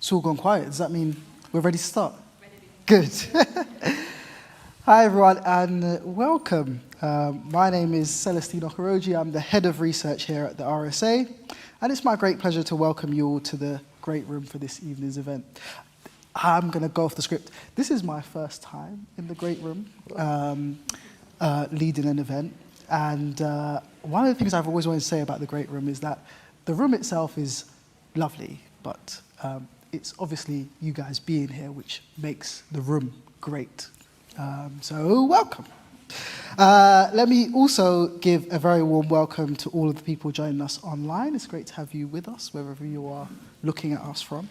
It's all gone quiet. Does that mean we're ready to start? Good. Hi, everyone, and welcome. My name is Celestine Okoroji. I'm the head of research here at the RSA, and it's my great pleasure to welcome you all to the great room for this evening's event. I'm going to go off the script. This is my first time in the great room, leading an event. And one of the things I've always wanted to say about the great room is that the room itself is lovely, but it's obviously you guys being here which makes the room great. So welcome. Let me also give a very warm welcome to all of the people joining us online. It's great to have you with us, wherever you are looking at us from.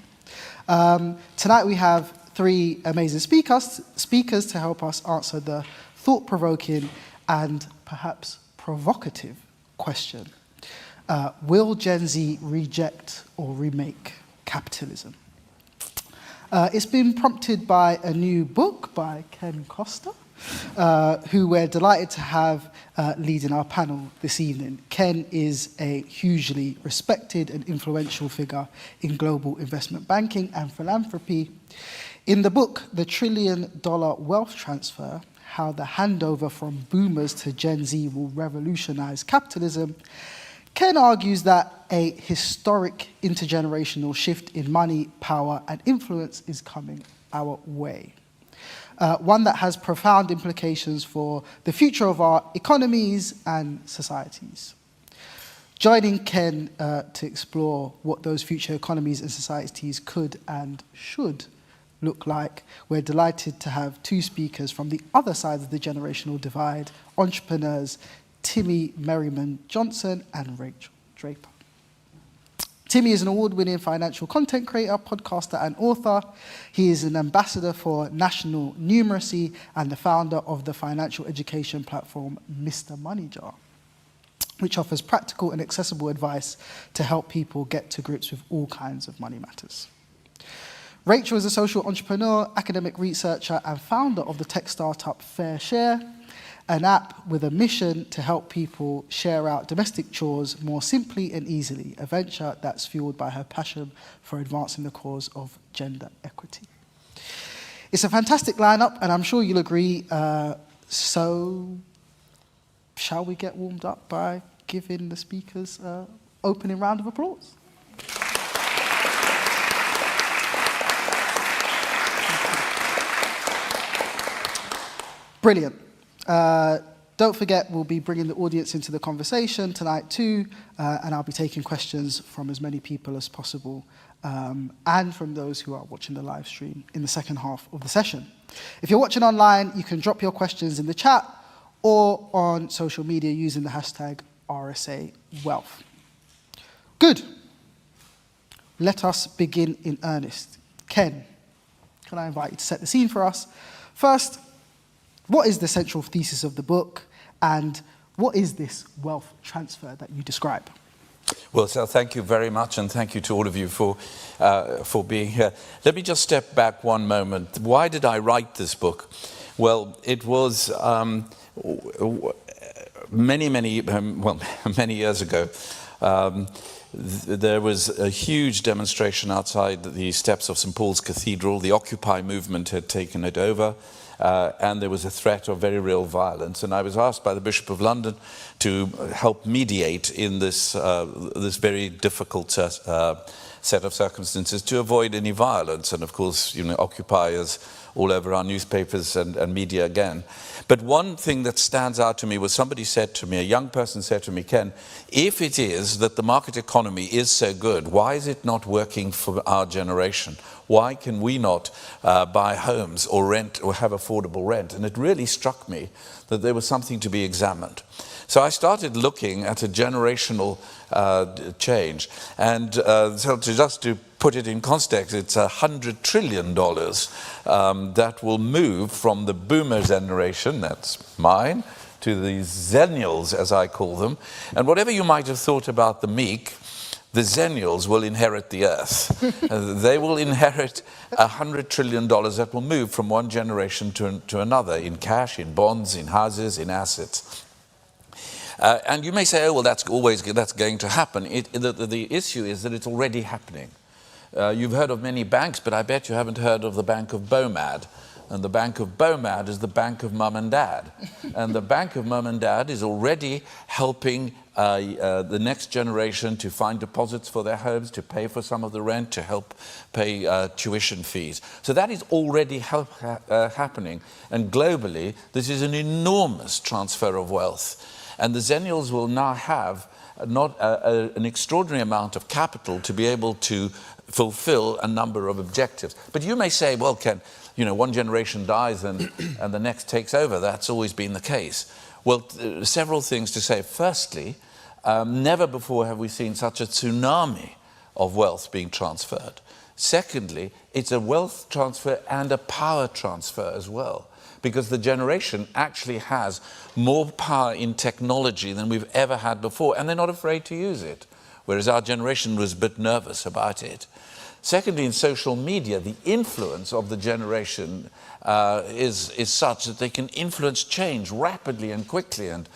Tonight we have three amazing speakers to help us answer the thought-provoking and perhaps provocative question. Will Gen Z reject or remake capitalism? It's been prompted by a new book by Costa, who we're delighted to have leading our panel this evening. Ken is a hugely respected and influential figure in global investment banking and philanthropy. In the book, The $1 Trillion Wealth Transfer, How the Handover from Boomers to Gen Z Will Revolutionize Capitalism, Ken argues that a historic intergenerational shift in money, power, and influence is coming our way. One that has profound implications for the future of our economies and societies. Joining Ken to explore what those future economies and societies could and should look like, we're delighted to have two speakers from the other side of the generational divide, entrepreneurs Timmy Merriman-Johnson and Rachel Draper. Timmy is an award-winning financial content creator, podcaster, and author. He is an ambassador for national numeracy and the founder of the financial education platform Mr. Money Jar, which offers practical and accessible advice to help people get to grips with all kinds of money matters. Rachel is a social entrepreneur, academic researcher, and founder of the tech startup Fair Share, an app with a mission to help people share out domestic chores more simply and easily, a venture that's fueled by her passion for advancing the cause of gender equity. It's a fantastic lineup, and I'm sure you'll agree. So shall we get warmed up by giving the speakers an opening round of applause? Brilliant. Don't forget, we'll be bringing the audience into the conversation tonight too, and I'll be taking questions from as many people as possible, and from those who are watching the live stream in the second half of the session. If you're watching online, you can drop your questions in the chat or on social media using the hashtag RSA Wealth. Good. Let us begin in earnest. Ken, can I invite you to set the scene for us? First, what is the central thesis of the book, and what is this wealth transfer that you describe? Well, so thank you very much, and thank you to all of you for being here. Let me just step back one moment. Why did I write this book? Well, it was many years ago. There was a huge demonstration outside the steps of St. Paul's Cathedral. The Occupy movement had taken it over. And there was a threat of very real violence. And I was asked by the Bishop of London to help mediate in this very difficult set of circumstances to avoid any violence. And of course, Occupy is all over our newspapers and media again. But one thing that stands out to me was somebody said to me, a young person said to me, Ken, if it is that the market economy is so good, why is it not working for our generation? Why can we not buy homes or rent or have affordable rent? And it really struck me that there was something to be examined. So I started looking at a generational change. And so to put it in context, it's $100 trillion that will move from the boomer generation, that's mine, to the Zennials, as I call them. And whatever you might have thought about the meek, the Zennials will inherit the earth. They will inherit $100 trillion that will move from one generation to another, in cash, in bonds, in houses, in assets. And you may say, oh, well, that's going to happen. The issue is that it's already happening. You've heard of many banks, but I bet you haven't heard of the Bank of BOMAD. And the Bank of BOMAD is the Bank of Mum and Dad. And the Bank of Mum and Dad is already helping the next generation to find deposits for their homes, to pay for some of the rent, to help pay tuition fees. So that is already happening. And globally, this is an enormous transfer of wealth. And the Zennials will now have not an extraordinary amount of capital to be able to fulfill a number of objectives. But you may say, well, Ken, you know, one generation dies and the next takes over. That's always been the case. Well, several things to say. Firstly, never before have we seen such a tsunami of wealth being transferred. Secondly, it's a wealth transfer and a power transfer as well, because the generation actually has more power in technology than we've ever had before, and they're not afraid to use it, whereas our generation was a bit nervous about it. Secondly, in social media, the influence of the generation is such that they can influence change rapidly and quickly, and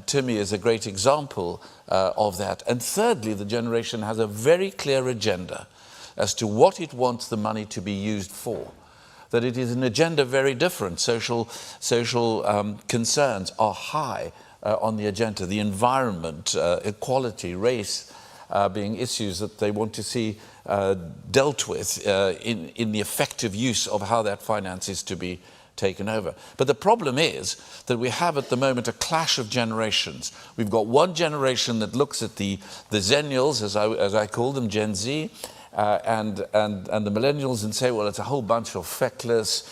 Timmy is a great example of that. And thirdly, the generation has a very clear agenda as to what it wants the money to be used for. That it is an agenda very different. Social concerns are high on the agenda. The environment, equality, race being issues that they want to see dealt with in the effective use of how that finance is to be taken over. But the problem is that we have at the moment a clash of generations. We've got one generation that looks at the Zennials, as I call them, Gen Z, and the Millennials, and say, well, it's a whole bunch of feckless,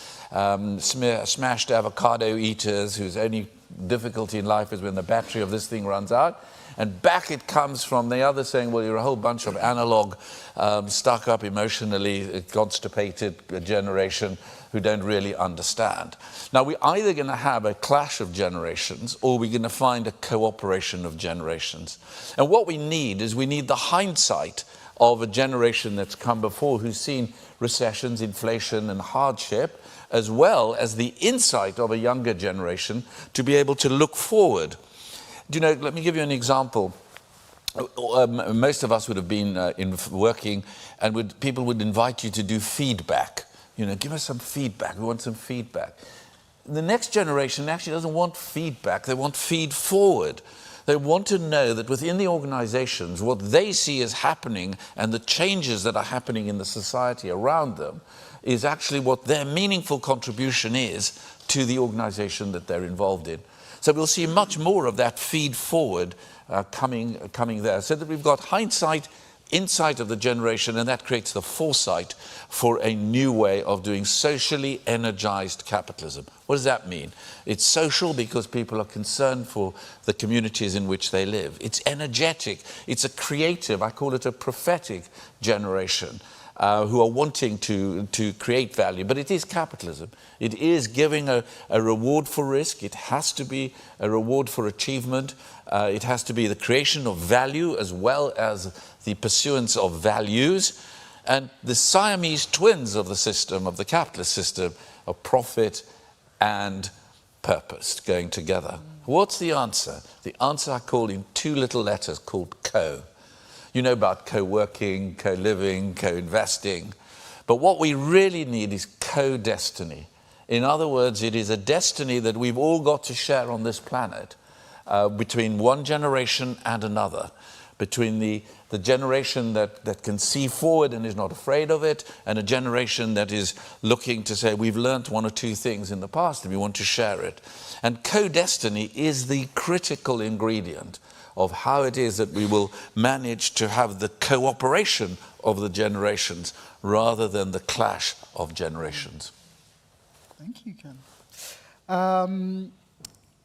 smashed avocado eaters whose only difficulty in life is when the battery of this thing runs out. And back it comes from the other saying, well, you're a whole bunch of analog, stuck up, emotionally constipated generation who don't really understand. Now, we're either going to have a clash of generations or we're going to find a cooperation of generations. And what we need is we need the hindsight of a generation that's come before who's seen recessions, inflation, and hardship, as well as the insight of a younger generation to be able to look forward. Do you know, let me give you an example. Most of us would have been working, and people would invite you to do feedback. You know, give us some feedback. We want some feedback. The next generation actually doesn't want feedback. They want feed forward. They want to know that within the organizations, what they see is happening and the changes that are happening in the society around them is actually what their meaningful contribution is to the organization that they're involved in. So we'll see much more of that feed forward coming there. So that we've got hindsight, insight of the generation, and that creates the foresight for a new way of doing socially energized capitalism. What does that mean? It's social because people are concerned for the communities in which they live. It's energetic. It's a creative, I call it a prophetic generation. Who are wanting to create value. But it is capitalism. It is giving a reward for risk. It has to be a reward for achievement. It has to be the creation of value as well as the pursuance of values. And the Siamese twins of the system, of the capitalist system, are profit and purpose going together. What's the answer? The answer I call in two little letters called co. You know about co-working, co-living, co-investing. But what we really need is co-destiny. In other words, it is a destiny that we've all got to share on this planet between one generation and another. Between the generation that can see forward and is not afraid of it, and a generation that is looking to say, we've learned one or two things in the past and we want to share it. And co-destiny is the critical ingredient of how it is that we will manage to have the cooperation of the generations rather than the clash of generations. Thank you, Ken.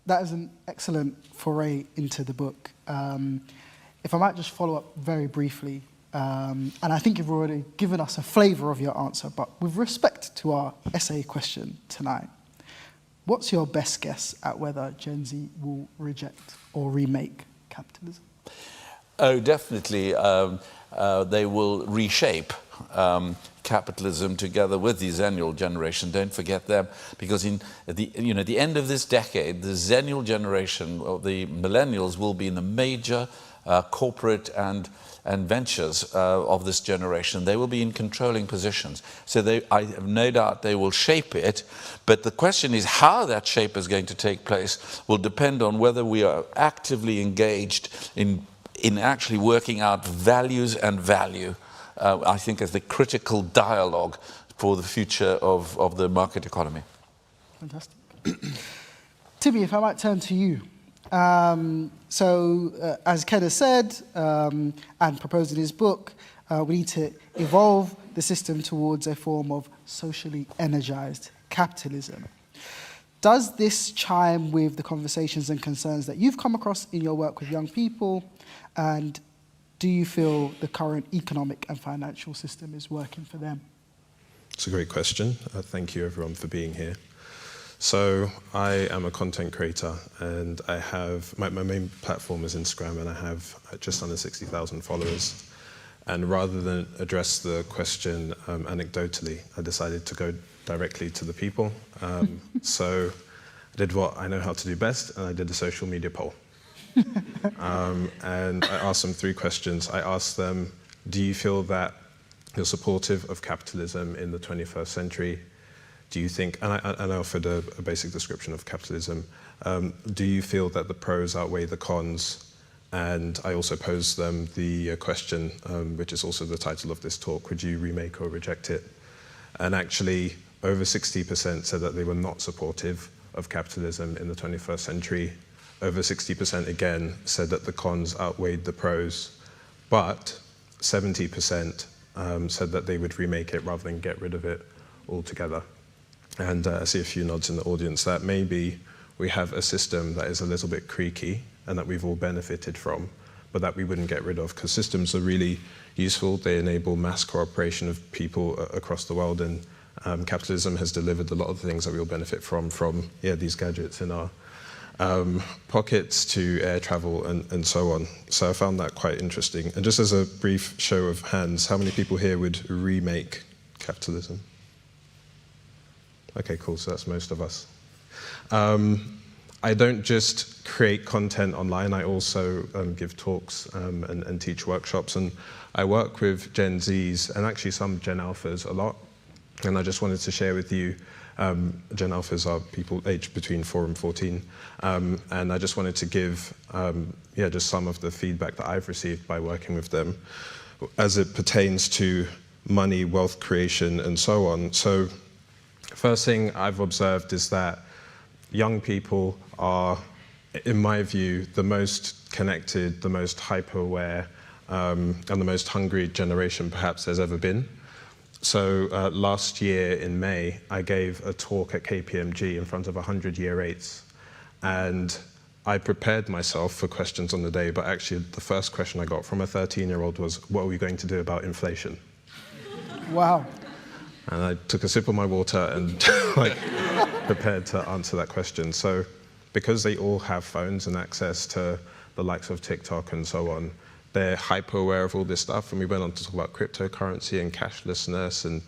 That is an excellent foray into the book. If I might just follow up very briefly, and I think you've already given us a flavour of your answer, but with respect to our essay question tonight, what's your best guess at whether Gen Z will reject or remake capitalism? Oh, definitely. They will reshape capitalism together with the Zennial generation. Don't forget them, because at the end of this decade, the Zennial generation, or the Millennials, will be in the major corporate and ventures of this generation. They will be in controlling positions. So I have no doubt they will shape it. But the question is how that shape is going to take place will depend on whether we are actively engaged in actually working out values and value, I think, as the critical dialogue for the future of the market economy. Fantastic. Timmy, if I might turn to you. As Ken has said, and proposed in his book, we need to evolve the system towards a form of socially energized capitalism. Does this chime with the conversations and concerns that you've come across in your work with young people? And do you feel the current economic and financial system is working for them? It's a great question. Thank you everyone for being here. So I am a content creator, and I have, my main platform is Instagram, and I have just under 60,000 followers. And rather than address the question anecdotally, I decided to go directly to the people. So I did what I know how to do best, and I did a social media poll. And I asked them 3 questions. I asked them, do you feel that you're supportive of capitalism in the 21st century? Do you think, and I offered a basic description of capitalism, do you feel that the pros outweigh the cons? And I also posed them the question, which is also the title of this talk, would you remake or reject it? And actually, over 60% said that they were not supportive of capitalism in the 21st century. Over 60% again said that the cons outweighed the pros, but 70% said that they would remake it rather than get rid of it altogether. And I see a few nods in the audience that maybe we have a system that is a little bit creaky and that we've all benefited from, but that we wouldn't get rid of, because systems are really useful. They enable mass cooperation of people across the world, and capitalism has delivered a lot of the things that we all benefit from these gadgets in our pockets to air travel and so on. So I found that quite interesting. And just as a brief show of hands, how many people here would remake capitalism? Okay, cool, so that's most of us. I don't just create content online, I also give talks and teach workshops, and I work with Gen Zs and actually some Gen Alphas a lot. And I just wanted to share with you, Gen Alphas are people aged between 4 and 14, and I just wanted to give just some of the feedback that I've received by working with them as it pertains to money, wealth creation, and so on. So first thing I've observed is that young people are, in my view, the most connected, the most hyper-aware, and the most hungry generation perhaps there's ever been. So last year in May, I gave a talk at KPMG in front of 100 year 8s. And I prepared myself for questions on the day, but actually the first question I got from a 13-year-old was, what are we going to do about inflation? Wow. And I took a sip of my water and prepared to answer that question. So because they all have phones and access to the likes of TikTok and so on, they're hyper aware of all this stuff. And we went on to talk about cryptocurrency and cashlessness, and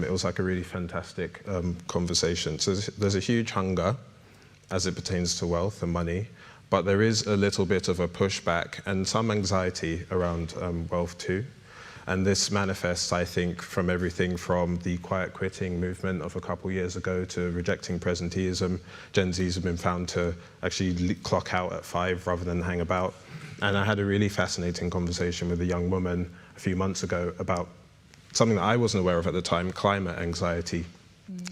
it was like a really fantastic conversation. So there's a huge hunger as it pertains to wealth and money, but there is a little bit of a pushback and some anxiety around wealth too. And this manifests, I think, from everything from the quiet quitting movement of a couple years ago to rejecting presenteeism. Gen Zs have been found to actually clock out at 5 rather than hang about. And I had a really fascinating conversation with a young woman a few months ago about something that I wasn't aware of at the time, climate anxiety.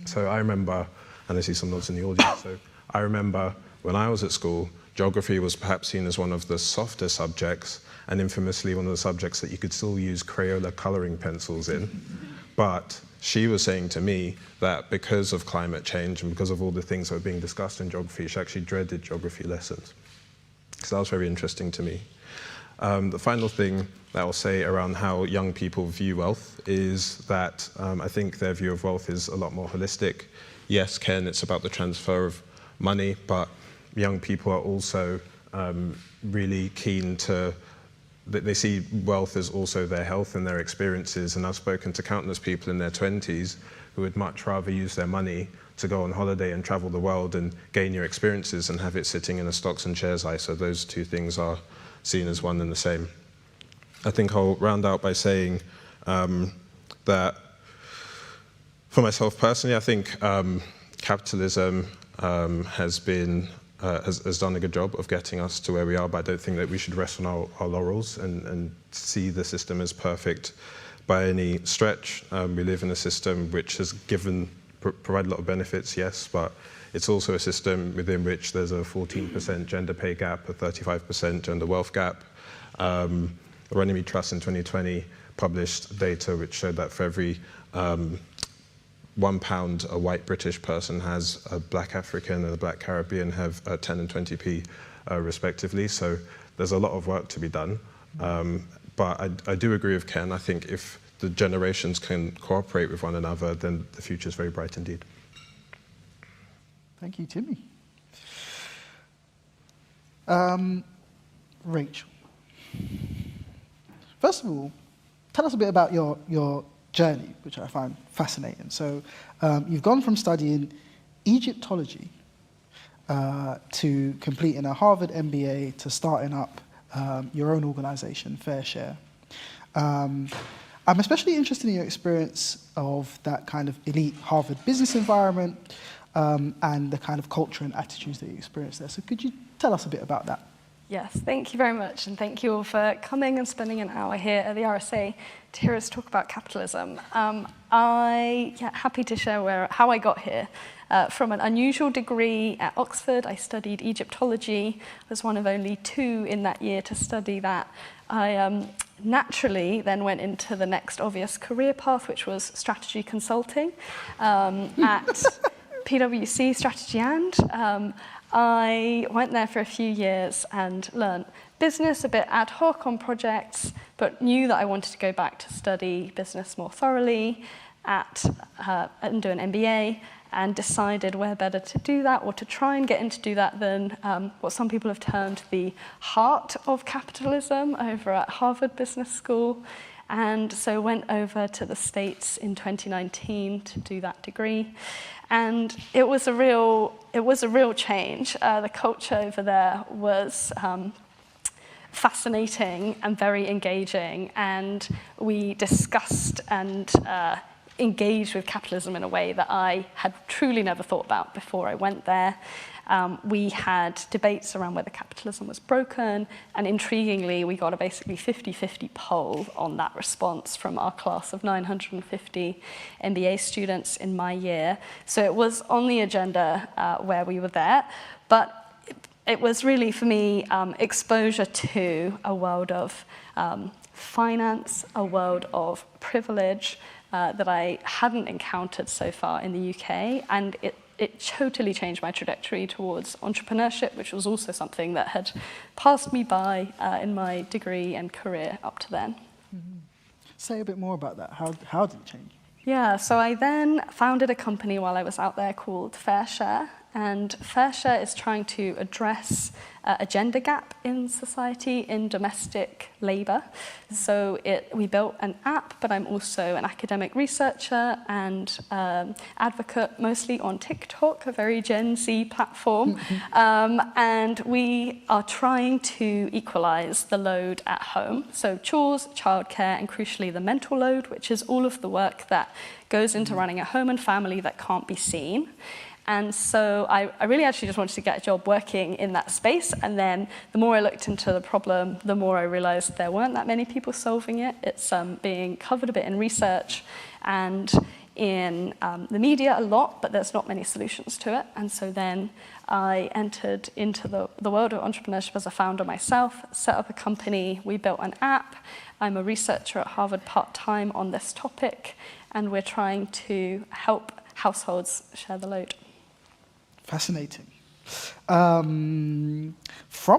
So I remember, and I see some nods in the audience, so I remember when I was at school, geography was perhaps seen as one of the softer subjects, and infamously one of the subjects that you could still use Crayola coloring pencils in. But she was saying to me that because of climate change and because of all the things that were being discussed in geography, she actually dreaded geography lessons. So that was very interesting to me. The final thing that I'll say around how young people view wealth is that I think their view of wealth is a lot more holistic. Yes, Ken, it's about the transfer of money, but young people are also really keen to, they see wealth as also their health and their experiences. And I've spoken to countless people in their 20s who would much rather use their money to go on holiday and travel the world and gain your experiences and have it sitting in a stocks and shares ISA. Those two things are seen as one and the same. I think I'll round out by saying that for myself personally, I think capitalism has done a good job of getting us to where we are, but I don't think that we should rest on our laurels and see the system as perfect by any stretch. We live in a system which has provided a lot of benefits, yes, but it's also a system within which there's a 14% gender pay gap, a 35% gender wealth gap. Runnymede Trust in 2020 published data which showed that for every £1 a white British person has, a black African and a black Caribbean have 10 and 20p respectively. So there's a lot of work to be done. But I do agree with Ken. I think if the generations can cooperate with one another, then the future is very bright indeed. Thank you, Timmy. Rachel, first of all, tell us a bit about your journey, which I find fascinating. So you've gone from studying Egyptology to completing a Harvard MBA to starting up your own organization, Fair Share. I'm especially interested in your experience of that kind of elite Harvard business environment and the kind of culture and attitudes that you experienced there. So could you tell us a bit about that? Yes, thank you very much, and thank you all for coming and spending an hour here at the RSA to hear us talk about capitalism. Happy to share how I got here. From an unusual degree at Oxford, I studied Egyptology. I was one of only 2 in that year to study that. I naturally then went into the next obvious career path, which was strategy consulting at PwC Strategy and. I went there for a few years and learned business a bit ad hoc on projects, but knew that I wanted to go back to study business more thoroughly and do an MBA, and decided where better to do that or to try and get into do that than what some people have termed the heart of capitalism over at Harvard Business School. And so went over to the States in 2019 to do that degree. And it was a real change. The culture over there was fascinating and very engaging, and we discussed and engaged with capitalism in a way that I had truly never thought about before I went there. We had debates around whether capitalism was broken, and intriguingly, we got a basically 50-50 poll on that response from our class of 950 MBA students in my year. So it was on the agenda where we were there, but it was really, for me, exposure to a world of finance, a world of privilege that I hadn't encountered so far in the UK, and it totally changed my trajectory towards entrepreneurship, which was also something that had passed me by in my degree and career up to then. Mm-hmm. Say a bit more about that. How did it change? Yeah, so I then founded a company while I was out there called Fair Share, and Fair Share is trying to address a gender gap in society in domestic labour. So we built an app, but I'm also an academic researcher and advocate mostly on TikTok, a very Gen Z platform. And we are trying to equalise the load at home. So chores, childcare, and crucially the mental load, which is all of the work that goes into running a home and family that can't be seen. And so I really actually just wanted to get a job working in that space, and then the more I looked into the problem, the more I realised there weren't that many people solving it. It's being covered a bit in research and in the media a lot, but there's not many solutions to it. And so then I entered into the world of entrepreneurship as a founder myself, set up a company, we built an app. I'm a researcher at Harvard part-time on this topic, and we're trying to help households share the load. Fascinating. From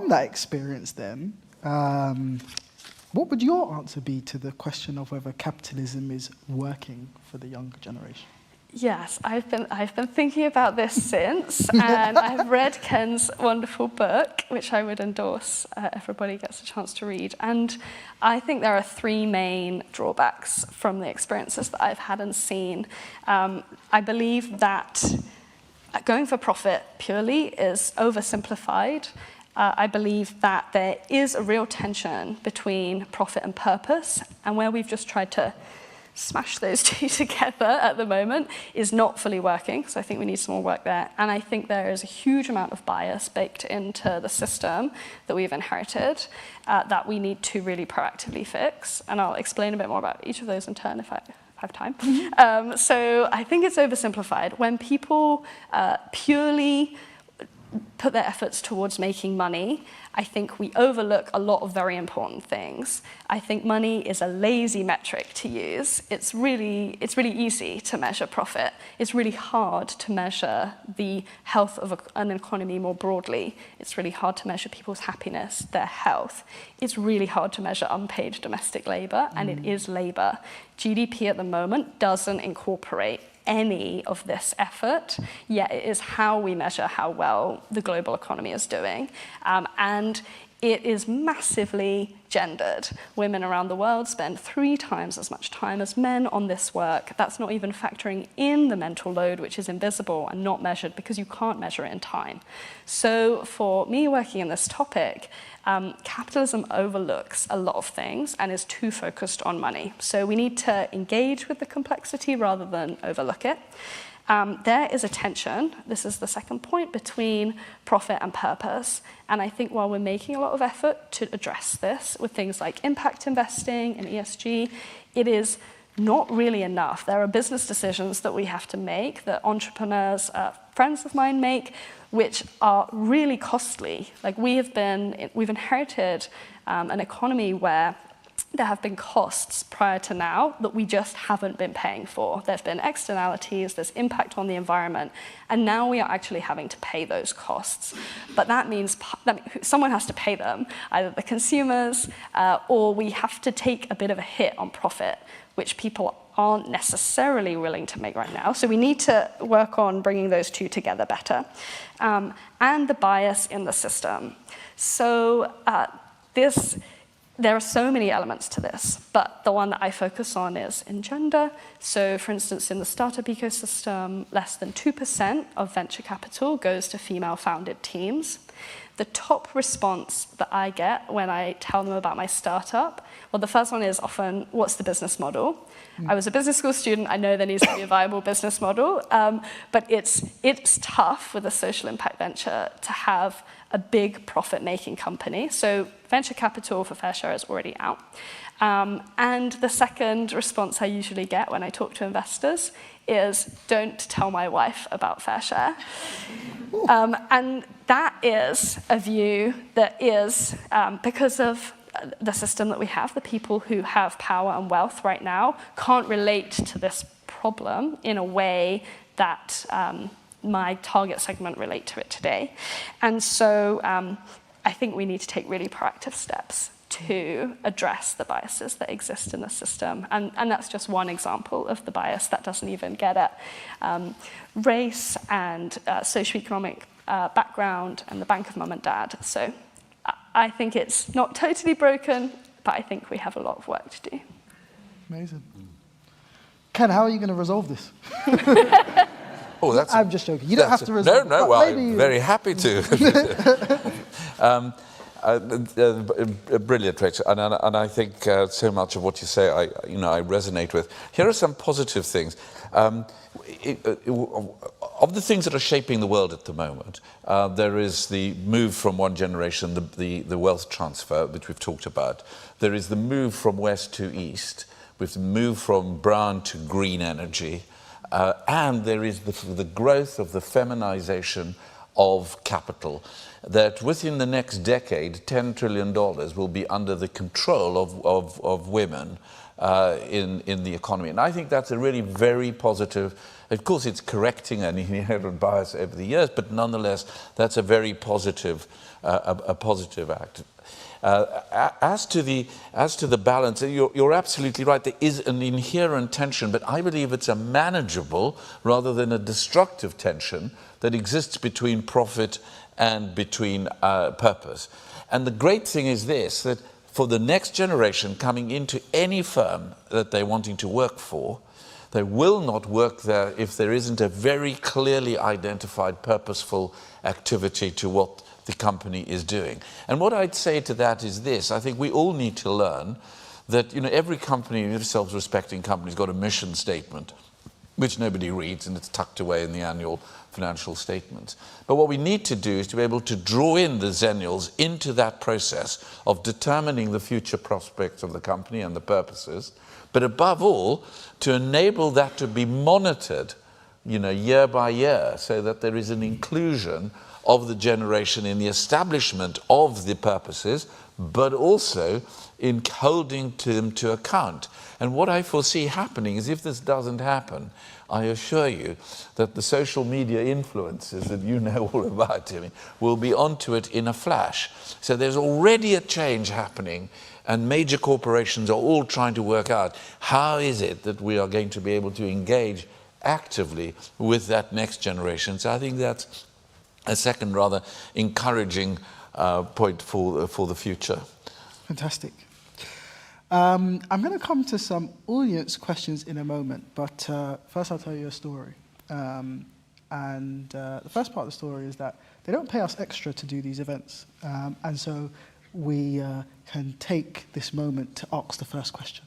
that experience then, what would your answer be to the question of whether capitalism is working for the younger generation? Yes, I've been thinking about this since, and I've read Ken's wonderful book, which I would endorse everybody gets a chance to read. And I think there are 3 main drawbacks from the experiences that I've had and seen. I believe that going for profit purely is oversimplified, I believe that there is a real tension between profit and purpose, and where we've just tried to smash those two together at the moment is not fully working, so I think we need some more work there. And I think there is a huge amount of bias baked into the system that we've inherited that we need to really proactively fix. And I'll explain a bit more about each of those in turn if I have time. So I think it's oversimplified. When people purely put their efforts towards making money, I think we overlook a lot of very important things. I think money is a lazy metric to use. It's really easy to measure profit. It's really hard to measure the health of an economy more broadly. It's really hard to measure people's happiness, their health. It's really hard to measure unpaid domestic labor, and it is labor. GDP at the moment doesn't incorporate any of this effort, yet it is how we measure how well the global economy is doing. And it is massively gendered. Women around the world spend 3 times as much time as men on this work. That's not even factoring in the mental load, which is invisible and not measured because you can't measure it in time. So for me working in this topic, capitalism overlooks a lot of things and is too focused on money. So we need to engage with the complexity rather than overlook it. There is a tension, this is the second point, between profit and purpose. And I think while we're making a lot of effort to address this with things like impact investing and ESG, it is not really enough. There are business decisions that we have to make, that entrepreneurs, friends of mine make, which are really costly. Like we've inherited an economy where there have been costs prior to now that we just haven't been paying for. There's been externalities, there's impact on the environment, and now we are actually having to pay those costs. But that means someone has to pay them, either the consumers or we have to take a bit of a hit on profit, which people aren't necessarily willing to make right now. So we need to work on bringing those two together better. And the bias in the system. So there are so many elements to this, but the one that I focus on is in gender. So for instance, in the startup ecosystem, less than 2% of venture capital goes to female-founded teams. The top response that I get when I tell them about my startup, well, the first one is often, what's the business model? I was a business school student, I know there needs to be a viable business model, but it's tough with a social impact venture to have a big profit-making company. So venture capital for Fair Share is already out. And the second response I usually get when I talk to investors is, don't tell my wife about Fair Share. And that is a view that is, because of the system that we have, the people who have power and wealth right now can't relate to this problem in a way that my target segment relate to it today. And so I think we need to take really proactive steps to address the biases that exist in the system. And that's just one example of the bias that doesn't even get at race and socioeconomic background and the bank of mum and dad. So I think it's not totally broken, but I think we have a lot of work to do. Amazing. Ken, how are you going to resolve this? Oh, I'm just joking. You don't have to resolve it. No, well, I'm very happy to. Brilliant, Rachel, and I think so much of what you say, I resonate with. Here are some positive things. Of the things that are shaping the world at the moment, there is the move from one generation, the wealth transfer, which we've talked about. There is the move from west to east. We've moved from brown to green energy. And there is the growth of the feminization of capital, that within the next decade, $10 trillion will be under the control of women in the economy. And I think that's a really very positive, of course it's correcting an inherent bias over the years, but nonetheless, that's a very positive, a positive act. As to the balance, you're absolutely right. There is an inherent tension, but I believe it's a manageable rather than a destructive tension that exists between profit and between purpose. And the great thing is this, that for the next generation coming into any firm that they're wanting to work for, They will not work there if there isn't a very clearly identified, purposeful activity to what the company is doing. And what I'd say to that is this: I think we all need to learn that, every company, every self-respecting company's got a mission statement, which nobody reads, and it's tucked away in the annual financial statements. But what we need to do is to be able to draw in the Zennials into that process of determining the future prospects of the company and the purposes, but above all, to enable that to be monitored, year by year, so that there is an inclusion of the generation in the establishment of the purposes, but also in holding them to account. And what I foresee happening is, if this doesn't happen, I assure you that the social media influencers that you know all about, Timmy, will be onto it in a flash. So there's already a change happening, and major corporations are all trying to work out how is it that we are going to be able to engage actively with that next generation. So I think that's a second rather encouraging point for the future. Fantastic. I'm going to come to some audience questions in a moment, but first I'll tell you a story. The first part of the story is that they don't pay us extra to do these events, and so we can take this moment to ask the first question.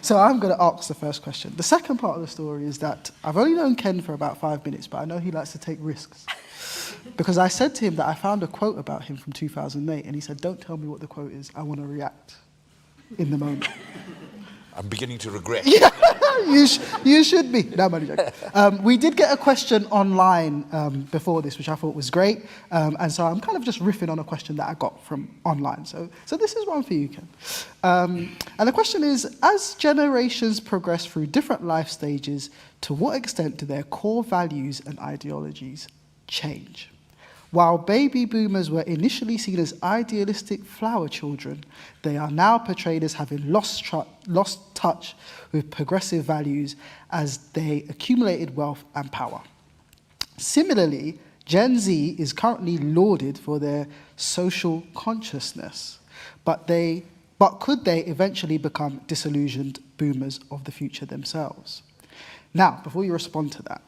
So I'm going to ask the first question. The second part of the story is that I've only known Ken for about 5 minutes, but I know he likes to take risks. Because I said to him that I found a quote about him from 2008, and he said, "Don't tell me what the quote is, I want to react in the moment." I'm beginning to regret. Yeah, you should be. No, I'm only joking. We did get a question online before this, which I thought was great, and so I'm kind of just riffing on a question that I got from online. So this is one for you, Ken. And the question is, as generations progress through different life stages, to what extent do their core values and ideologies change? While baby boomers were initially seen as idealistic flower children, they are now portrayed as having lost touch with progressive values as they accumulated wealth and power. Similarly, Gen Z is currently lauded for their social consciousness, but could they eventually become disillusioned boomers of the future themselves? Now, before you respond to that,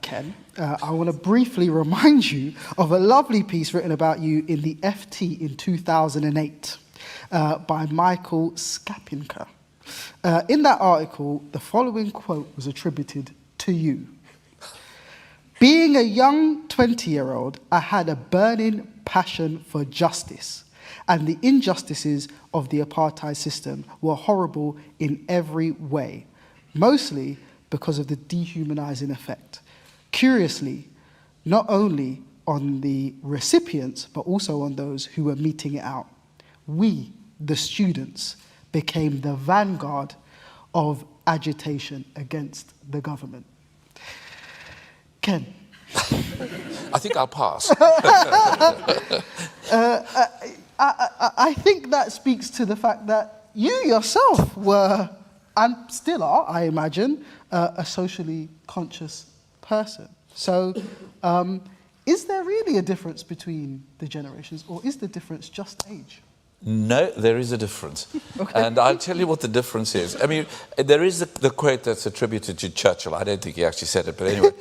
Ken, I want to briefly remind you of a lovely piece written about you in the FT in 2008 by Michael Skapinka. In that article, the following quote was attributed to you. "Being a young 20-year-old, I had a burning passion for justice, and the injustices of the apartheid system were horrible in every way, mostly because of the dehumanizing effect. Curiously, not only on the recipients, but also on those who were meting it out. We, the students, became the vanguard of agitation against the government." Ken. I think I'll pass. I think that speaks to the fact that you yourself were, and still are, I imagine, a socially conscious person. So is there really a difference between the generations, or is the difference just age? No, there is a difference. Okay. And I'll tell you what the difference is. I mean, there is the quote that's attributed to Churchill. I don't think he actually said it, but anyway,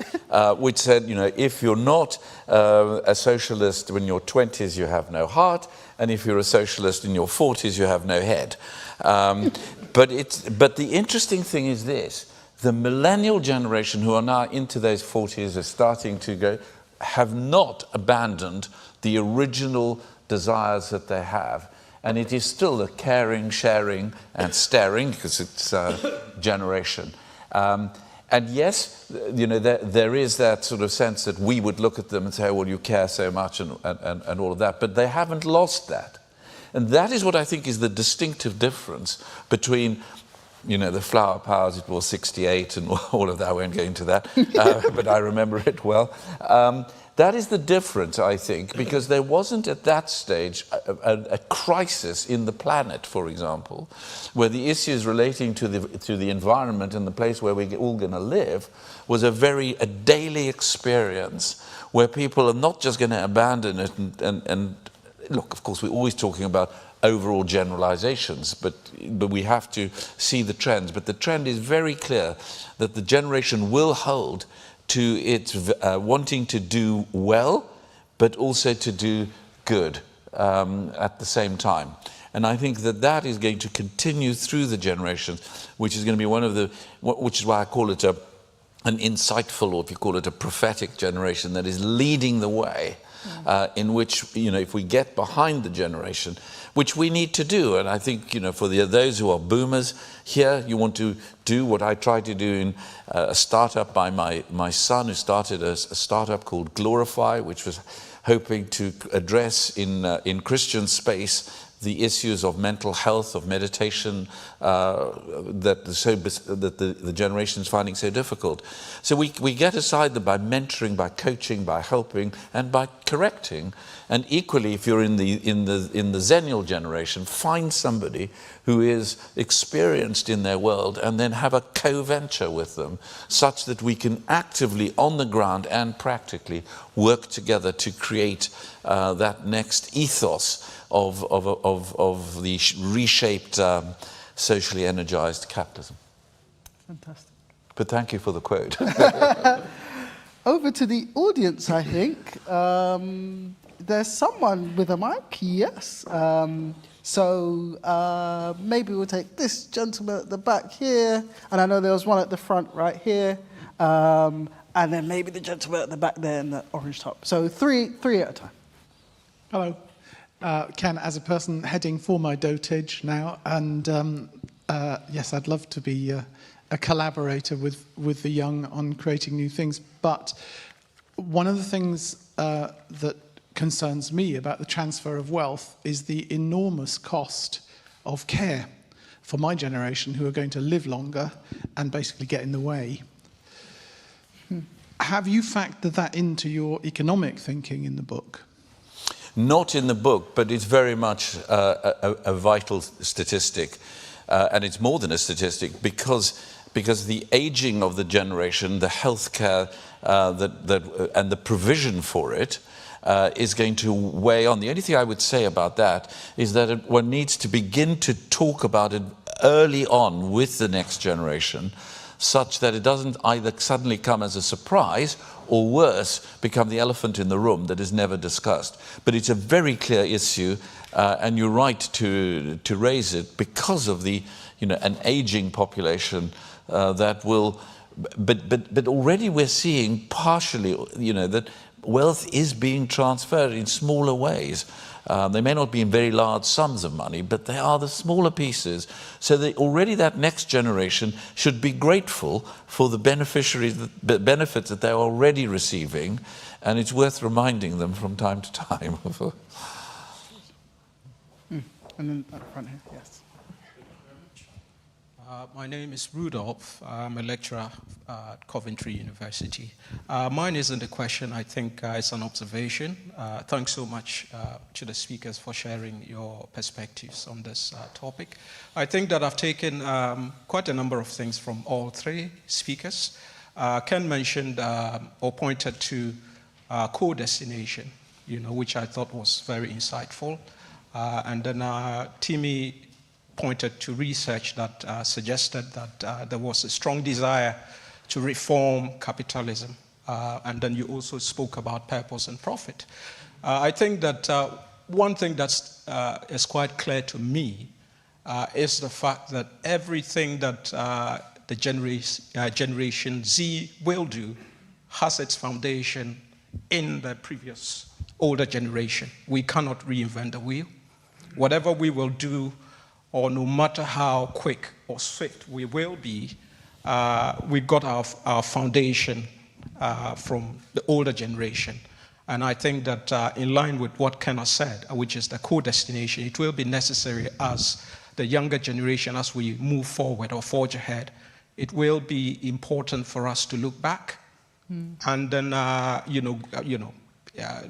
which said, if you're not a socialist in your 20s, you have no heart, and if you're a socialist in your 40s, you have no head. But the interesting thing is this: the millennial generation, who are now into those 40s, are starting to go, have not abandoned the original desires that they have. And it is still a caring, sharing, and staring, because it's a generation. And yes, there is that sort of sense that we would look at them and say, well, you care so much and all of that. But they haven't lost that. And that is what I think is the distinctive difference between, the flower powers, it was 68 and all of that. I won't go into that, but I remember it well. That is the difference, I think, because there wasn't at that stage a crisis in the planet, for example, where the issues relating to the environment and the place where we're all going to live was a daily experience where people are not just going to abandon it and look, of course, we're always talking about overall generalizations, but we have to see the trends. But the trend is very clear that the generation will hold to its wanting to do well, but also to do good at the same time. And I think that that is going to continue through the generations, which is going to be one of the, which is why I call it an insightful, or if you call it a prophetic generation that is leading the way, in which, you know, if we get behind the generation, which we need to do, and I think, you know, for those who are boomers here, you want to do what I tried to do in a startup by my son, who started a startup called Glorify, which was hoping to address in Christian space the issues of mental health, of meditation, that the generation is finding so difficult. So we get aside by mentoring, by coaching, by helping, and by correcting. And equally, if you're in the Zennial generation, find somebody who is experienced in their world, and then have a co-venture with them, such that we can actively, on the ground and practically, work together to create that next ethos of the reshaped, socially energized capitalism. Fantastic. But thank you for the quote. Over to the audience, I think. There's someone with a mic, yes. So maybe we'll take this gentleman at the back here, and I know there was one at the front right here, and then maybe the gentleman at the back there in the orange top. So three at a time. Hello. Ken, as a person heading for my dotage now, and yes, I'd love to be a collaborator with the young on creating new things, but one of the things that concerns me about the transfer of wealth is the enormous cost of care for my generation, who are going to live longer and basically get in the way. Have you factored that into your economic thinking in the book? Not in the book, but it's very much a vital statistic, and it's more than a statistic, because the aging of the generation, the healthcare and the provision for it is going to weigh on. The only thing I would say about that is that one needs to begin to talk about it early on with the next generation, such that it doesn't either suddenly come as a surprise, or worse, become the elephant in the room that is never discussed. But it's a very clear issue, and you're right to raise it, because of the, you know, an aging population that will. But already we're seeing partially, you know, that wealth is being transferred in smaller ways. They may not be in very large sums of money, but they are the smaller pieces. So already that next generation should be grateful for the benefits that they're already receiving, and it's worth reminding them from time to time. And then up front here, yes. My name is Rudolph. I'm a lecturer at Coventry University. Mine isn't a question, I think it's an observation. Thanks so much to the speakers for sharing your perspectives on this topic. I think that I've taken quite a number of things from all three speakers. Ken mentioned or pointed to co-destination, you know, which I thought was very insightful. And then Timmy pointed to research that suggested that there was a strong desire to reform capitalism. And then you also spoke about purpose and profit. I think that one thing that's is quite clear to me is the fact that everything that the Generation Z will do has its foundation in the previous older generation. We cannot reinvent the wheel. Whatever we will do, or no matter how quick or swift we will be, we got our foundation from the older generation. And I think that in line with what Ken has said, which is the co-destination, it will be necessary as the younger generation, as we move forward or forge ahead, it will be important for us to look back and then,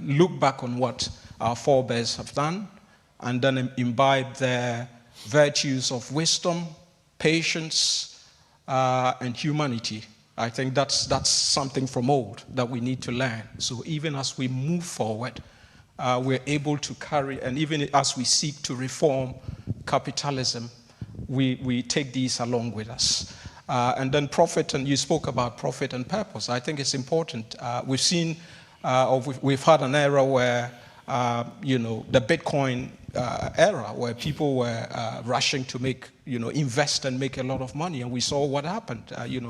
look back on what our forebears have done, and then imbibe their virtues of wisdom, patience, and humanity. I think that's something from old that we need to learn. So even as we move forward, we're able to carry, and even as we seek to reform capitalism, we take these along with us. And then profit, and you spoke about profit and purpose. I think it's important. We've seen, or we've had an era where, the Bitcoin era, where people were rushing to make, invest and make a lot of money, and we saw what happened.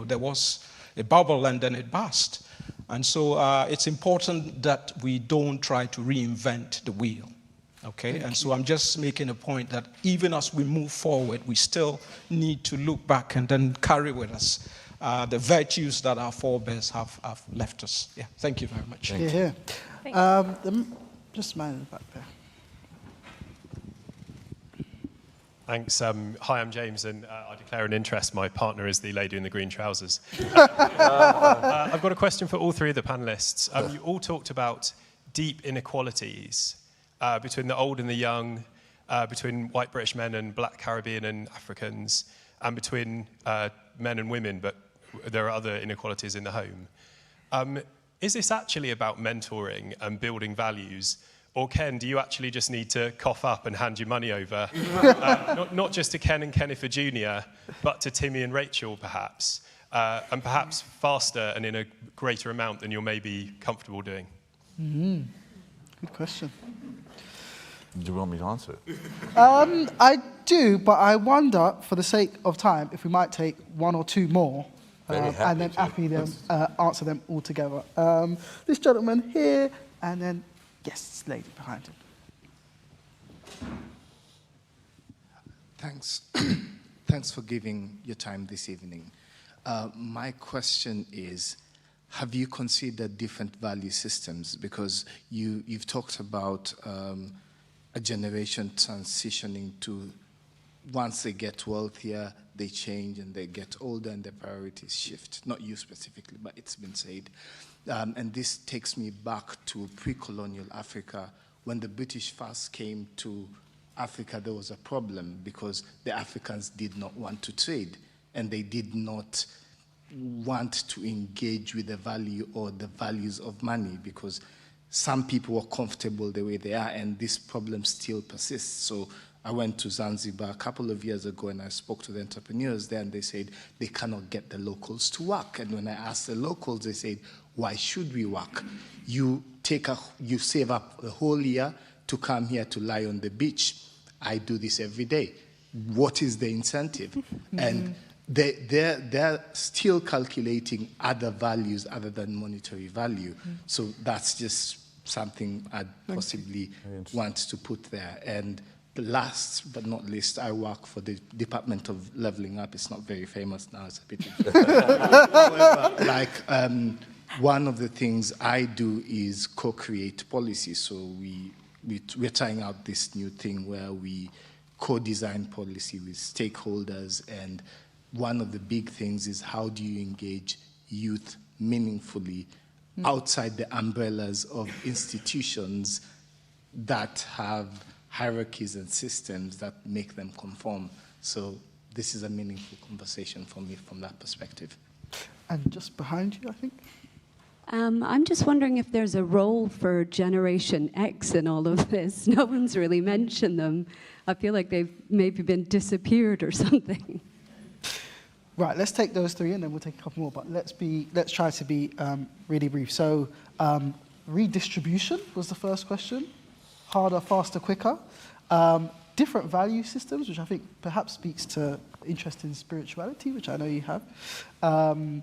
There was a bubble and then it burst. And so it's important that we don't try to reinvent the wheel. Okay, and so I'm just making a point that even as we move forward, we still need to look back and then carry with us the virtues that our forebears have left us. Yeah, thank you very much. Yeah. Just a man in the back there. Thanks. Hi, I'm James, and I declare an interest. My partner is the lady in the green trousers. I've got a question for all three of the panelists. You all talked about deep inequalities between the old and the young, between white British men and black Caribbean and Africans, and between men and women, but there are other inequalities in the home. Is this actually about mentoring and building values? Or Ken, do you actually just need to cough up and hand your money over? Not just to Ken and Kennifer Jr., but to Timmy and Rachel, perhaps, and perhaps faster and in a greater amount than you're maybe comfortable doing? Good question. Do you want me to answer it? I do, but I wonder, for the sake of time, if we might take one or two more, and then answer them all together. This gentleman here, and then, yes, lady behind him. Thanks. Thanks for giving your time this evening. My question is, have you considered different value systems? Because you've talked about a generation transitioning to, once they get wealthier, they change and they get older and their priorities shift. Not you specifically, but it's been said. And this takes me back to pre-colonial Africa. When the British first came to Africa, there was a problem because the Africans did not want to trade and they did not want to engage with the value or the values of money because some people were comfortable the way they are, and this problem still persists. So I went to Zanzibar a couple of years ago and I spoke to the entrepreneurs there, and they said they cannot get the locals to work. And when I asked the locals, they said, why should we work? You save up the whole year to come here to lie on the beach. I do this every day. What is the incentive? And they're still calculating other values other than monetary value. So that's just something I'd possibly want to put there. And the last but not least, I work for the Department of Leveling Up. It's not very famous now, it's a bit. However, one of the things I do is co-create policy. So we're trying out this new thing where we co-design policy with stakeholders, and one of the big things is how do you engage youth meaningfully outside the umbrellas of institutions that have hierarchies and systems that make them conform. So this is a meaningful conversation for me from that perspective. And just behind you, I think. I'm just wondering if there's a role for Generation X in all of this. No one's really mentioned them. I feel like they've maybe been disappeared or something. Right, let's take those three and then we'll take a couple more, but let's try to be really brief. So redistribution was the first question. Harder, faster, quicker. Different value systems, which I think perhaps speaks to interest in spirituality, which I know you have. And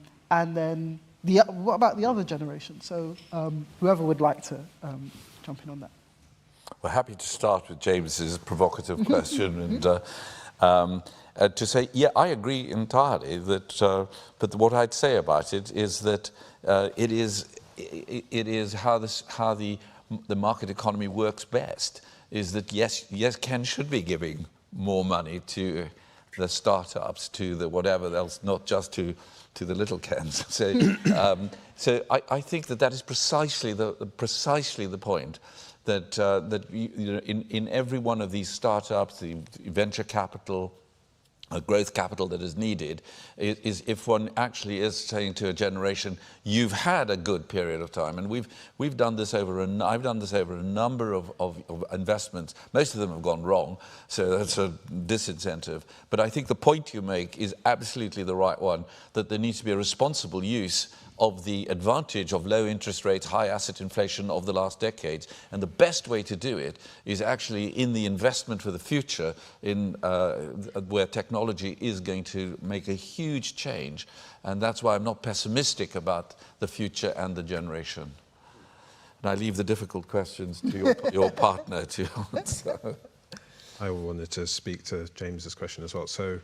then what about the other generation? So whoever would like to jump in on that. We're happy to start with James's provocative question and to say, yeah, I agree entirely that, but what I'd say about it is that it is how the market economy works best, is that yes, Ken should be giving more money to the startups, to the whatever else, not just to the little Kens. So I think that is precisely the point. That in every one of these startups, the venture capital, growth capital that is needed is if one actually is saying to a generation, you've had a good period of time, and we've done this over I've done this over a number of investments. Most of them have gone wrong, so that's a disincentive. But I think the point you make is absolutely the right one, that there needs to be a responsible use of the advantage of low interest rates, high asset inflation of the last decades. And the best way to do it is actually in the investment for the future, in where technology is going to make a huge change. And that's why I'm not pessimistic about the future and the generation. And I leave the difficult questions to your partner to answer. I wanted to speak to James's question as well. So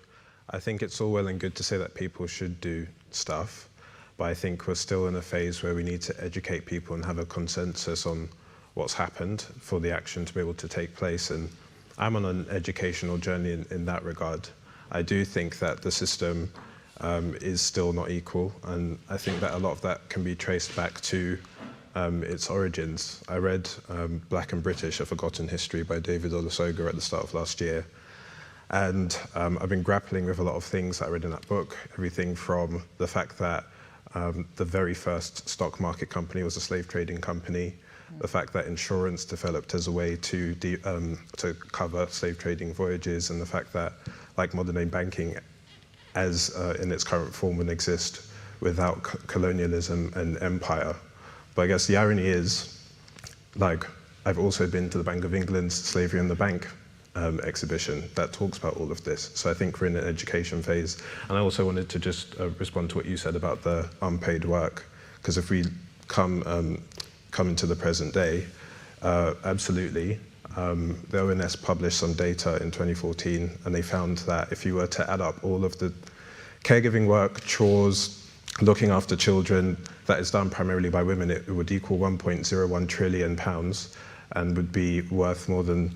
I think it's all well and good to say that people should do stuff, but I think we're still in a phase where we need to educate people and have a consensus on what's happened for the action to be able to take place. And I'm on an educational journey in that regard. I do think that the system is still not equal, and I think that a lot of that can be traced back to its origins. I read Black and British, A Forgotten History by David Olusoga at the start of last year. And I've been grappling with a lot of things that I read in that book, everything from the fact that the very first stock market company was a slave trading company, the fact that insurance developed as a way to cover slave trading voyages, and the fact that, like, modern day banking as in its current form would exist without colonialism and empire. But I guess the irony is, like, I've also been to the Bank of England's Slavery in the Bank exhibition that talks about all of this. So I think we're in an education phase. And I also wanted to just respond to what you said about the unpaid work, because if we come into the present day, absolutely. The ONS published some data in 2014, and they found that if you were to add up all of the caregiving work, chores, looking after children that is done primarily by women, it would equal £1.01 trillion and would be worth more than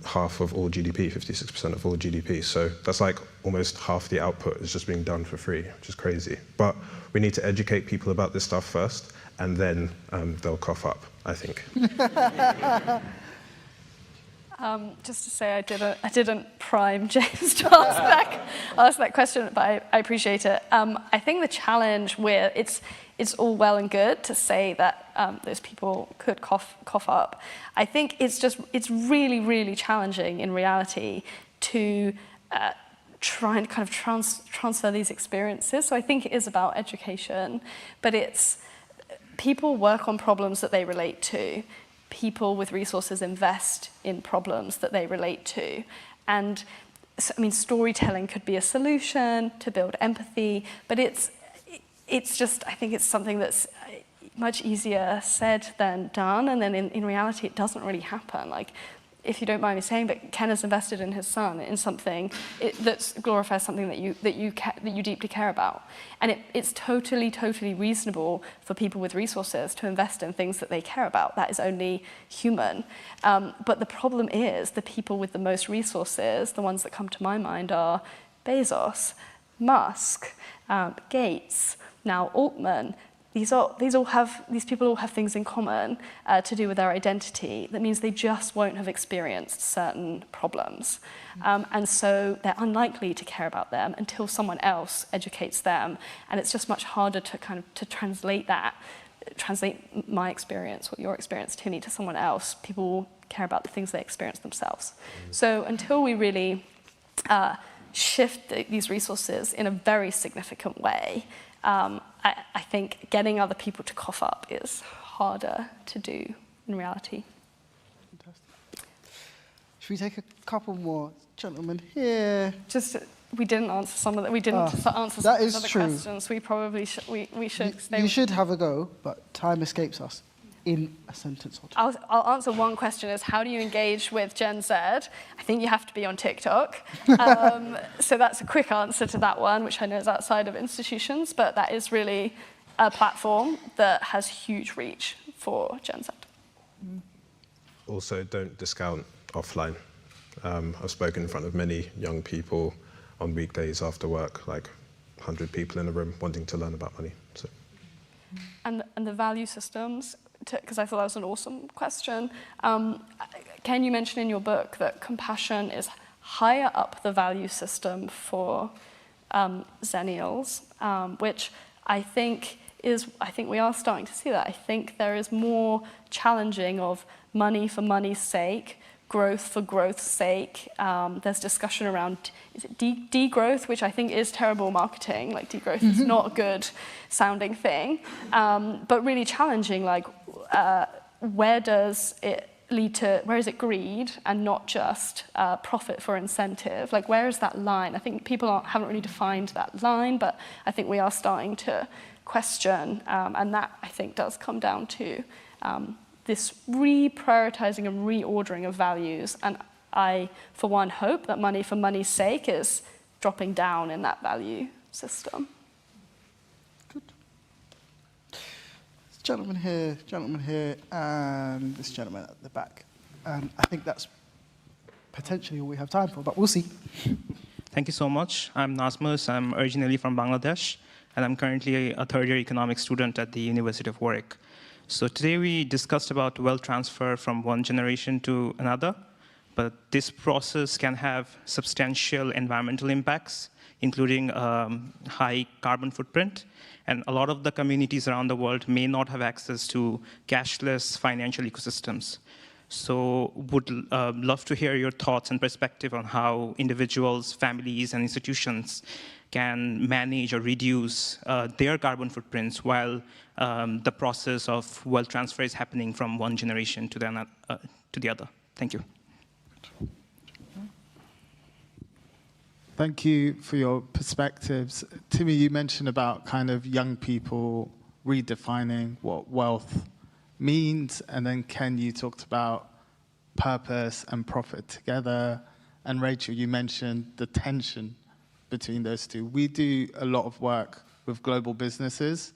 half of all GDP, 56% of all GDP. So that's like almost half the output is just being done for free, which is crazy. But we need to educate people about this stuff first, and then they'll cough up, I think. Just to say, I didn't prime James to ask that question, but I appreciate it. I think the challenge where it's all well and good to say that those people could cough up. I think it's really, really challenging in reality to try and kind of transfer these experiences. So I think it is about education, but it's people work on problems that they relate to. People with resources invest in problems that they relate to. And so, I mean, storytelling could be a solution to build empathy, but it's just, I think it's something that's much easier said than done, and then in reality it doesn't really happen. Like, if you don't mind me saying, but Ken has invested in his son in something that glorifies something that you deeply care about, and it's totally reasonable for people with resources to invest in things that they care about. That is only human. But the problem is the people with the most resources, the ones that come to my mind are Bezos, Musk, Gates, now Altman. These people all have things in common to do with their identity. That means they just won't have experienced certain problems. And so they're unlikely to care about them until someone else educates them. And it's just much harder to translate my experience, or your experience, Tini, to someone else. People will care about the things they experience themselves. So until we really shift these resources in a very significant way, I think getting other people to cough up is harder to do in reality. Fantastic. Should we take a couple more? Gentlemen here. We didn't answer some of that. We didn't answer some of the other questions. We probably should stay. You should have a go, but time escapes us. In a sentence or two. I'll answer one question: is how do you engage with Gen Z? I think you have to be on TikTok. So that's a quick answer to that one, which I know is outside of institutions, but that is really a platform that has huge reach for Gen Z. Also, don't discount offline. I've spoken in front of many young people on weekdays after work, like 100 people in a room wanting to learn about money. So. And the value systems, because I thought that was an awesome question. Ken, you mentioned in your book that compassion is higher up the value system for Zennials, which I think we are starting to see that. I think there is more challenging of money for money's sake, growth for growth's sake. There's discussion around, is it degrowth, which I think is terrible marketing. Like degrowth is not a good sounding thing, but really challenging, like where does it lead to, where is it greed and not just profit for incentive? Like where is that line? I think people haven't really defined that line, but I think we are starting to question, and that I think does come down to this reprioritizing and reordering of values. And I, for one, hope that money for money's sake is dropping down in that value system. Good. This gentleman here, and this gentleman at the back. And I think that's potentially all we have time for, but we'll see. Thank you so much. I'm Nazmus. I'm originally from Bangladesh, and I'm currently a third-year economics student at the University of Warwick. So today we discussed about wealth transfer from one generation to another, but this process can have substantial environmental impacts, including high carbon footprint. And a lot of the communities around the world may not have access to cashless financial ecosystems. So would love to hear your thoughts and perspective on how individuals, families, and institutions can manage or reduce their carbon footprints while the process of wealth transfer is happening from one generation to the other. Thank you. Thank you for your perspectives. Timmy, you mentioned about kind of young people redefining what wealth means, and then Ken, you talked about purpose and profit together, and Rachel, you mentioned the tension between those two. We do a lot of work with global businesses,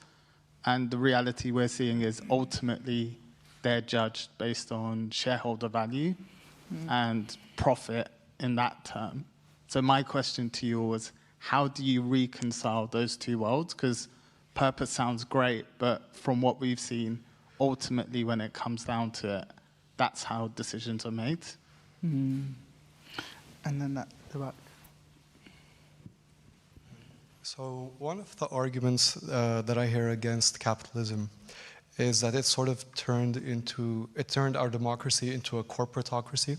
and the reality we're seeing is ultimately they're judged based on shareholder value and profit in that term. So my question to you was, how do you reconcile those two worlds? Because purpose sounds great, but from what we've seen, ultimately when it comes down to it, that's how decisions are made. And then that about. So one of the arguments that I hear against capitalism is that it sort of turned our democracy into a corporatocracy.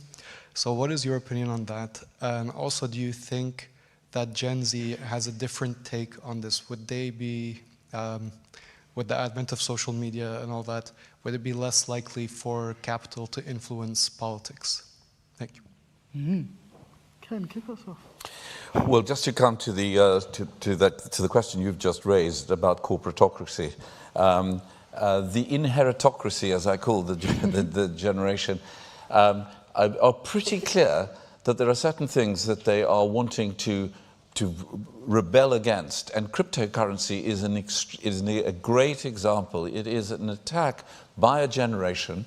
So what is your opinion on that? And also, do you think that Gen Z has a different take on this? Would they be, with the advent of social media and all that, would it be less likely for capital to influence politics? Thank you. Ken, kick us off. Well, just to come to the question you've just raised about corporatocracy, the inheritocracy, as I call the generation, are pretty clear that there are certain things that they are wanting to rebel against, and cryptocurrency is a great example. It is an attack by a generation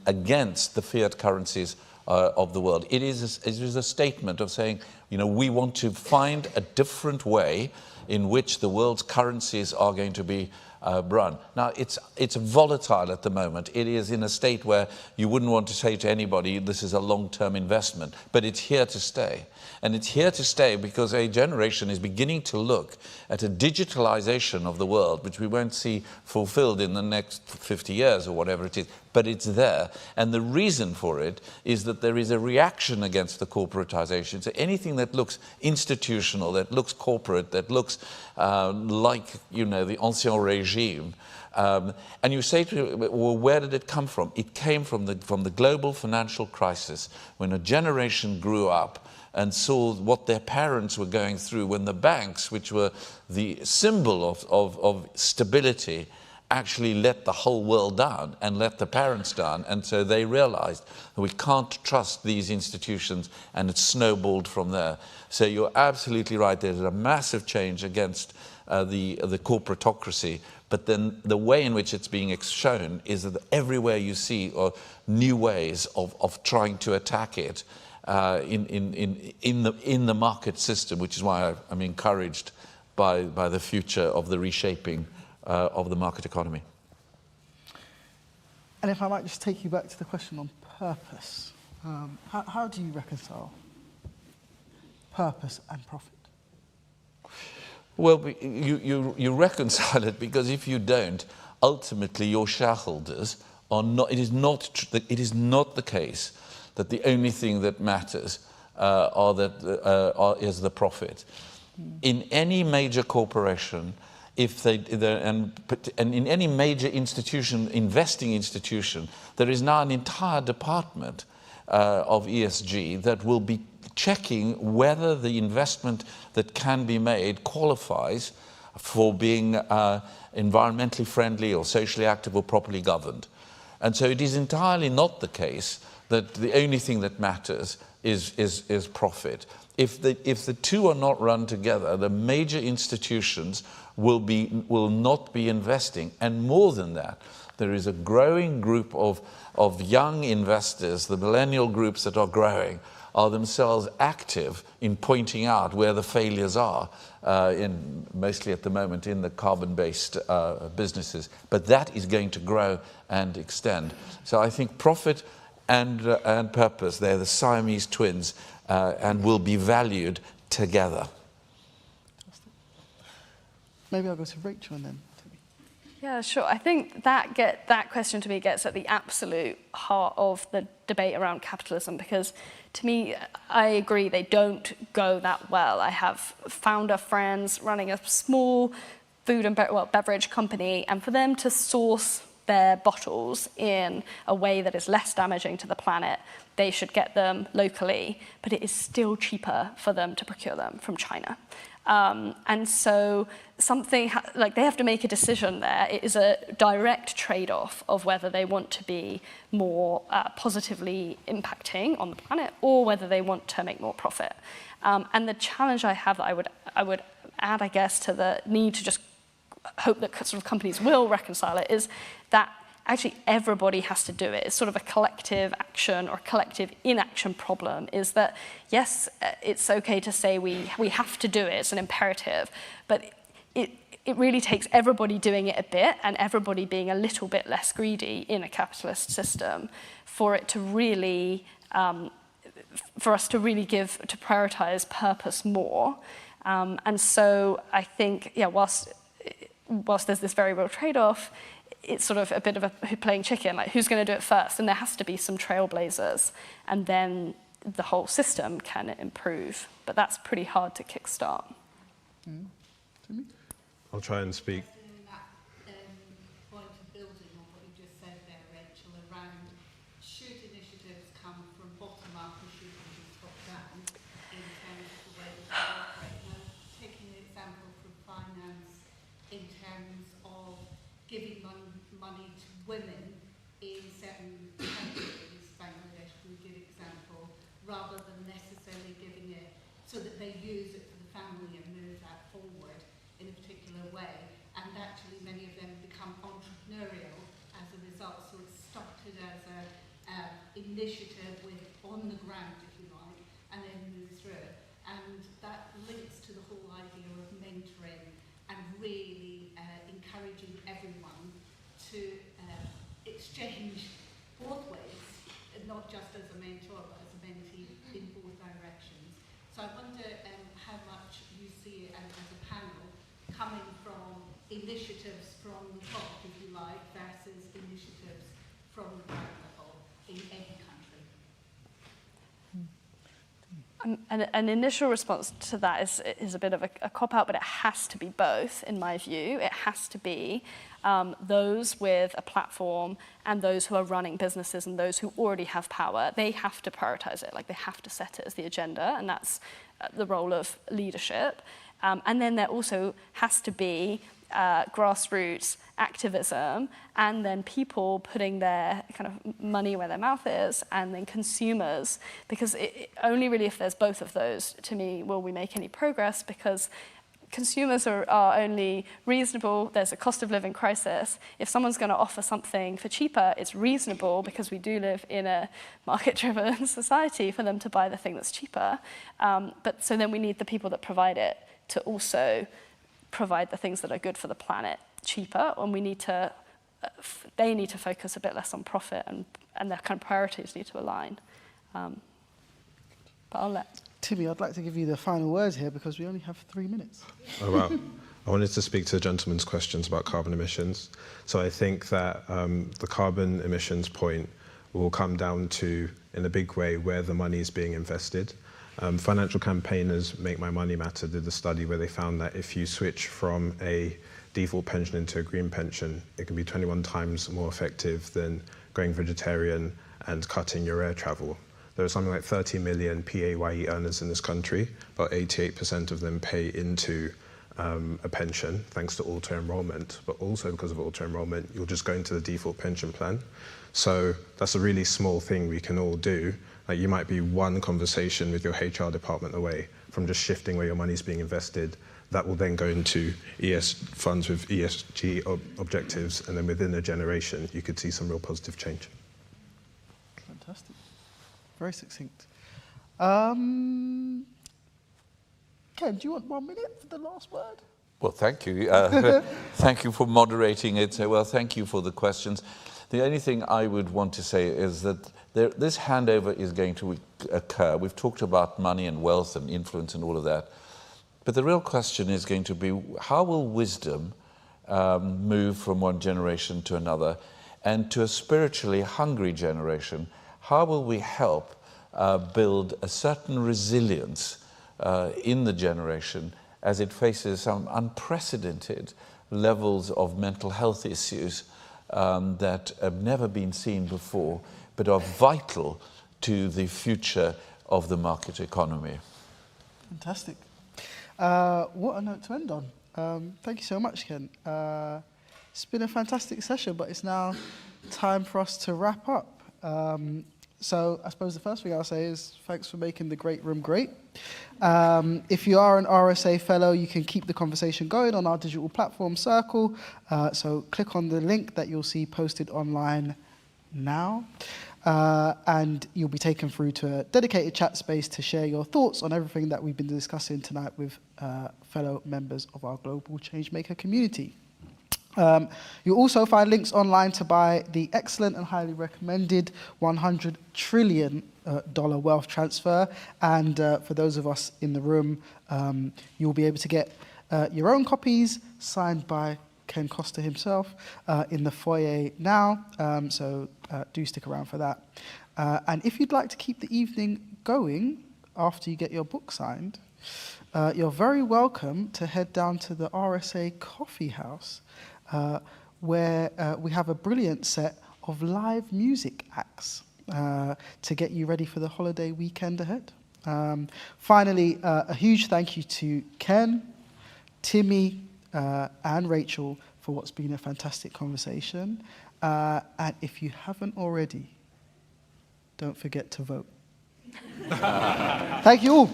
against the fiat currencies of the world. It is a statement of saying, we want to find a different way in which the world's currencies are going to be run. Now, it's volatile at the moment. It is in a state where you wouldn't want to say to anybody, this is a long-term investment, but it's here to stay. And it's here to stay because a generation is beginning to look at a digitalization of the world, which we won't see fulfilled in the next 50 years or whatever it is, but it's there. And the reason for it is that there is a reaction against the corporatization. So anything that looks institutional, that looks corporate, that looks like, the ancien regime, and you say to well, where did it come from? It came from the global financial crisis, when a generation grew up and saw what their parents were going through, when the banks, which were the symbol of stability, actually let the whole world down and let the parents down. And so they realized that we can't trust these institutions, and it snowballed from there. So you're absolutely right. There's a massive change against the corporatocracy. But then the way in which it's being shown is that everywhere you see new ways of trying to attack it in the market system, which is why I'm encouraged by the future of the reshaping of the market economy. And if I might just take you back to the question on purpose, how do you reconcile purpose and profit? Well, you reconcile it, because if you don't, ultimately your shareholders are not. It is not the case that the only thing that matters is the profit. In any major corporation, and in any major institution, investing institution, there is now an entire department of ESG that will be checking whether the investment that can be made qualifies for being environmentally friendly or socially active or properly governed. And so it is entirely not the case that the only thing that matters is profit. If the two are not run together, the major institutions will not be investing. And more than that, there is a growing group of young investors, the millennial groups that are growing, are themselves active in pointing out where the failures are, mostly at the moment in the carbon-based businesses. But that is going to grow and extend. So I think profit and purpose, they're the Siamese twins, and will be valued together. Maybe I'll go to Rachel and then Timmy. Yeah, sure. I think that question to me gets at the absolute heart of the debate around capitalism, because to me, I agree they don't go that well. I have founder friends running a small food and beverage company, and for them to source their bottles in a way that is less damaging to the planet, they should get them locally, but it is still cheaper for them to procure them from China. And so like they have to make a decision there. It is a direct trade-off of whether they want to be more positively impacting on the planet or whether they want to make more profit. And the challenge I have that I would add, I guess, to the need to just hope that sort of companies will reconcile it is that actually everybody has to do it. It's sort of a collective action or collective inaction problem, is that, yes, it's okay to say we have to do it, it's an imperative, but it really takes everybody doing it a bit and everybody being a little bit less greedy in a capitalist system for it to really, for us to really to prioritize purpose more. And so I think, yeah, whilst there's this very real trade-off, it's sort of a bit of a playing chicken, like who's going to do it first? And there has to be some trailblazers, and then the whole system can improve. But that's pretty hard to kickstart. I'll try and speak. Point of building on what you just said there, Rachel, around should initiatives come from bottom up or should they be top down in terms of the way that we operate. Now, taking an example from finance in terms of giving money to women in certain countries, Bangladesh would be a good example, rather than necessarily giving it so that they use it for the family and move that forward in a particular way. And actually many of them become entrepreneurial as a result. So it started as an initiative with on the ground, if you like, and then moved through it. And that links to the whole idea of mentoring and really encouraging everyone to exchange both ways, not just as a mentor, but as a mentee in both directions. So I wonder how much you see it as a panel coming from initiatives from the top, if you like, versus initiatives from the ground level in any country. An initial response to that is a bit of a cop-out, but it has to be both, in my view. It has to be those with a platform and those who are running businesses and those who already have power. They have to prioritize it, like they have to set it as the agenda, and that's the role of leadership. And then there also has to be grassroots activism, and then people putting their kind of money where their mouth is, and then consumers, because only really if there's both of those, to me, will we make any progress, because consumers are only reasonable. There's a cost of living crisis. If someone's going to offer something for cheaper, it's reasonable, because we do live in a market-driven society, for them to buy the thing that's cheaper. But so then we need the people that provide it to also provide the things that are good for the planet cheaper, and we need to, they need to focus a bit less on profit, and their kind of priorities need to align. But I'll let Timmy, I'd like to give you the final words here because we only have 3 minutes. Oh, wow. I wanted to speak to the gentleman's questions about carbon emissions. So I think that the carbon emissions point will come down to, in a big way, where the money is being invested. Financial campaigners Make My Money Matter did a study where they found that if you switch from a default pension into a green pension, it can be 21 times more effective than going vegetarian and cutting your air travel. There are something like 30 million PAYE earners in this country, about 88% of them pay into a pension thanks to auto-enrollment, but also because of auto-enrollment, you'll just go into the default pension plan. So that's a really small thing we can all do. Like, you might be one conversation with your HR department away from just shifting where your money's being invested. That will then go into funds with ESG objectives, and then within a generation, you could see some real positive change. Fantastic. Very succinct. Ken, do you want 1 minute for the last word? Well, thank you. Thank you for moderating it. Well, thank you for the questions. The only thing I would want to say is that this handover is going to occur. We've talked about money and wealth and influence and all of that. But the real question is going to be, how will wisdom move from one generation to another? And to a spiritually hungry generation, how will we help build a certain resilience in the generation as it faces some unprecedented levels of mental health issues that have never been seen before, but are vital to the future of the market economy. Fantastic. What a note to end on. Thank you so much, Ken. It's been a fantastic session, but it's now time for us to wrap up. So I suppose the first thing I'll say is thanks for making the great room great. If you are an RSA fellow, you can keep the conversation going on our digital platform Circle. So click on the link that you'll see posted online now. And you'll be taken through to a dedicated chat space to share your thoughts on everything that we've been discussing tonight with fellow members of our global changemaker community. You'll also find links online to buy the excellent and highly recommended $100 trillion wealth transfer. And for those of us in the room, you'll be able to get your own copies signed by Ken Costa himself in the foyer now. So do stick around for that. And if you'd like to keep the evening going after you get your book signed, you're very welcome to head down to the RSA Coffee House, where we have a brilliant set of live music acts to get you ready for the holiday weekend ahead. Finally, a huge thank you to Ken, Timmy, and Rachel for what's been a fantastic conversation. And if you haven't already, don't forget to vote. Thank you all.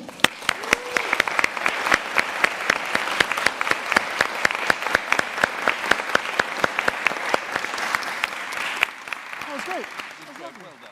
That was great. That was lovely. Well done.